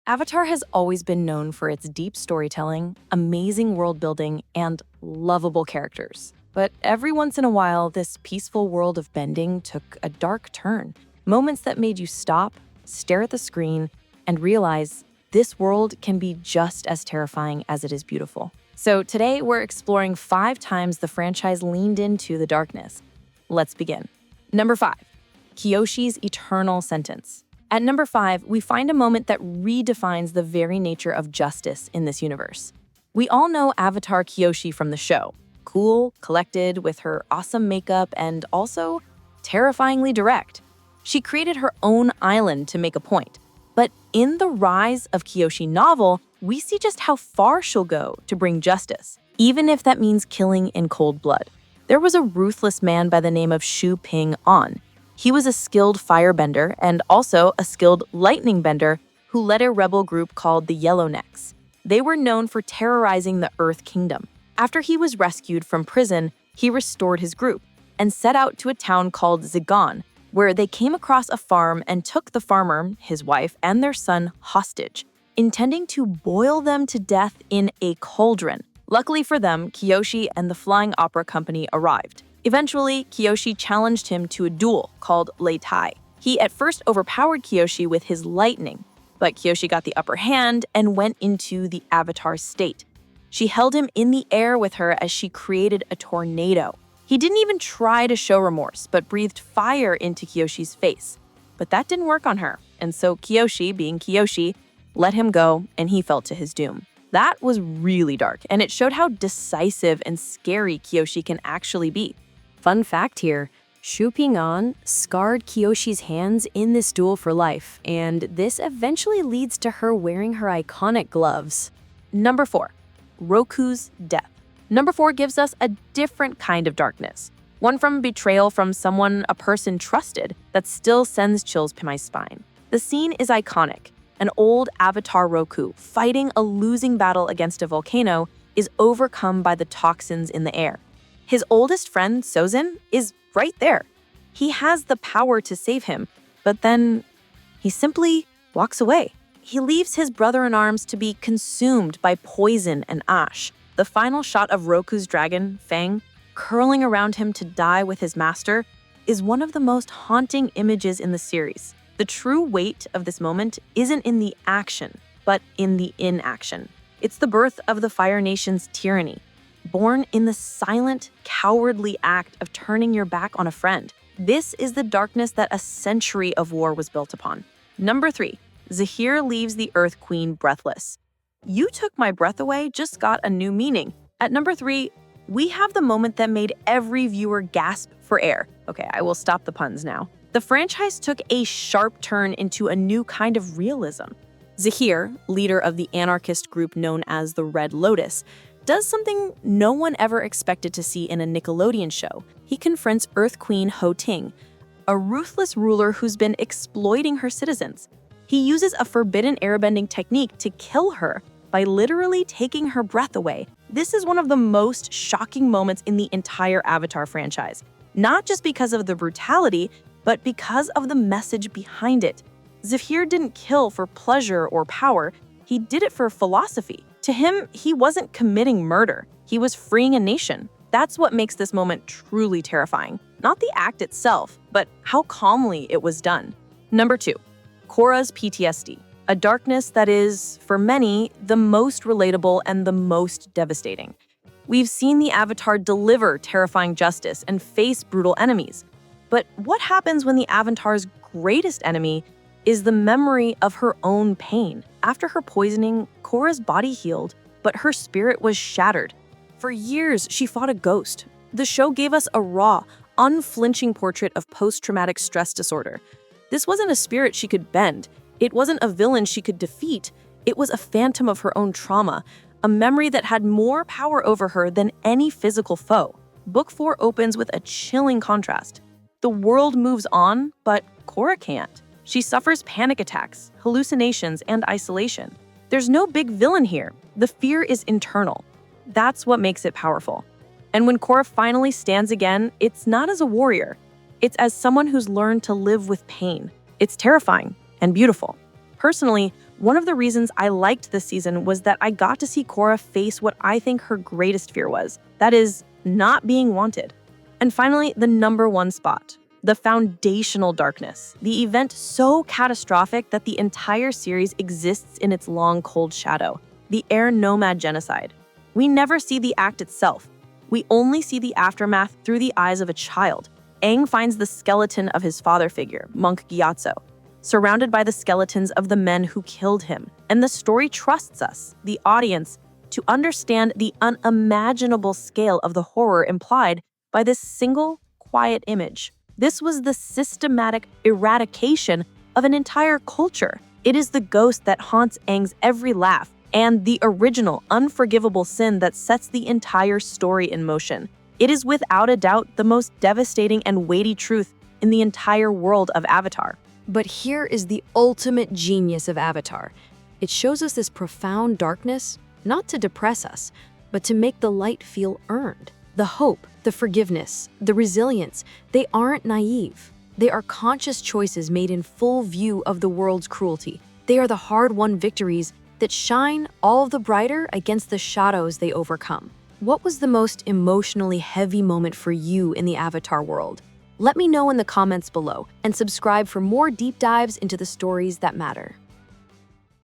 Avatar has always been known for its deep storytelling, amazing world building, and lovable characters. But every once in a while, this peaceful world of bending took a dark turn. Moments that made you stop, stare at the screen, and realize this world can be just as terrifying as it is beautiful. So today, we're exploring 5 times the franchise leaned into the darkness. Let's begin. Number 5, Kyoshi's eternal sentence. At number 5, we find a moment that redefines the very nature of justice in this universe. We all know Avatar Kyoshi from the show. Cool, collected, with her awesome makeup, and also terrifyingly direct. She created her own island to make a point. But in the Rise of Kyoshi novel, we see just how far she'll go to bring justice, even if that means killing in cold blood. There was a ruthless man by the name of Shu Ping An. He was a skilled firebender and also a skilled lightning bender who led a rebel group called the Yellownecks. They were known for terrorizing the Earth Kingdom. After he was rescued from prison, he restored his group and set out to a town called Zigon, where they came across a farm and took the farmer, his wife, and their son hostage, intending to boil them to death in a cauldron. Luckily for them, Kyoshi and the Flying Opera Company arrived. Eventually, Kyoshi challenged him to a duel called Lei Tai. He at first overpowered Kyoshi with his lightning, but Kyoshi got the upper hand and went into the Avatar state. She held him in the air with her as she created a tornado. He didn't even try to show remorse, but breathed fire into Kyoshi's face. But that didn't work on her, and so Kyoshi, being Kyoshi, let him go, and he fell to his doom. That was really dark, and it showed how decisive and scary Kyoshi can actually be. Fun fact here, Shu Ping An scarred Kyoshi's hands in this duel for life, and this eventually leads to her wearing her iconic gloves. Number 4, Roku's death. Number 4 gives us a different kind of darkness. One from betrayal from someone a person trusted that still sends chills to my spine. The scene is iconic. An old Avatar Roku, fighting a losing battle against a volcano, is overcome by the toxins in the air. His oldest friend, Sozin, is right there. He has the power to save him, but then he simply walks away. He leaves his brother-in-arms to be consumed by poison and ash. The final shot of Roku's dragon, Fang, curling around him to die with his master, is one of the most haunting images in the series. The true weight of this moment isn't in the action, but in the inaction. It's the birth of the Fire Nation's tyranny, born in the silent, cowardly act of turning your back on a friend. This is the darkness that a century of war was built upon. Number 3, Zahir leaves the Earth Queen breathless. You took my breath away just got a new meaning. At number 3, we have the moment that made every viewer gasp for air. Okay, I will stop the puns now. The franchise took a sharp turn into a new kind of realism. Zahir, leader of the anarchist group known as the Red Lotus, does something no one ever expected to see in a Nickelodeon show. He confronts Earth Queen Ho Ting, a ruthless ruler who's been exploiting her citizens. He uses a forbidden airbending technique to kill her by literally taking her breath away. This is one of the most shocking moments in the entire Avatar franchise, not just because of the brutality, but because of the message behind it. Zahir didn't kill for pleasure or power, he did it for philosophy. To him, he wasn't committing murder, he was freeing a nation. That's what makes this moment truly terrifying. Not the act itself, but how calmly it was done. Number 2, Korra's PTSD. A darkness that is, for many, the most relatable and the most devastating. We've seen the Avatar deliver terrifying justice and face brutal enemies. But what happens when the Avatar's greatest enemy is the memory of her own pain? After her poisoning, Korra's body healed, but her spirit was shattered. For years, she fought a ghost. The show gave us a raw, unflinching portrait of post-traumatic stress disorder. This wasn't a spirit she could bend. It wasn't a villain she could defeat. It was a phantom of her own trauma, a memory that had more power over her than any physical foe. Book 4 opens with a chilling contrast. The world moves on, but Korra can't. She suffers panic attacks, hallucinations, and isolation. There's no big villain here. The fear is internal. That's what makes it powerful. And when Korra finally stands again, it's not as a warrior. It's as someone who's learned to live with pain. It's terrifying and beautiful. Personally, One of the reasons I liked this season was that I got to see Korra face what I think her greatest fear was. That is, not being wanted. And finally, the number one spot. The foundational darkness. The event so catastrophic that the entire series exists in its long, cold shadow. The air nomad genocide. We never see the act itself. We only see the aftermath through the eyes of a child. Aang finds the skeleton of his father figure, Monk Gyatso, surrounded by the skeletons of the men who killed him. And the story trusts us, the audience, to understand the unimaginable scale of the horror implied by this single, quiet image. This was the systematic eradication of an entire culture. It is the ghost that haunts Aang's every laugh, and the original, unforgivable sin that sets the entire story in motion. It is without a doubt the most devastating and weighty truth in the entire world of Avatar. But here is the ultimate genius of Avatar. It shows us this profound darkness, not to depress us, but to make the light feel earned. The hope, the forgiveness, the resilience, they aren't naive. They are conscious choices made in full view of the world's cruelty. They are the hard-won victories that shine all the brighter against the shadows they overcome. What was the most emotionally heavy moment for you in the Avatar world? Let me know in the comments below, and subscribe for more deep dives into the stories that matter.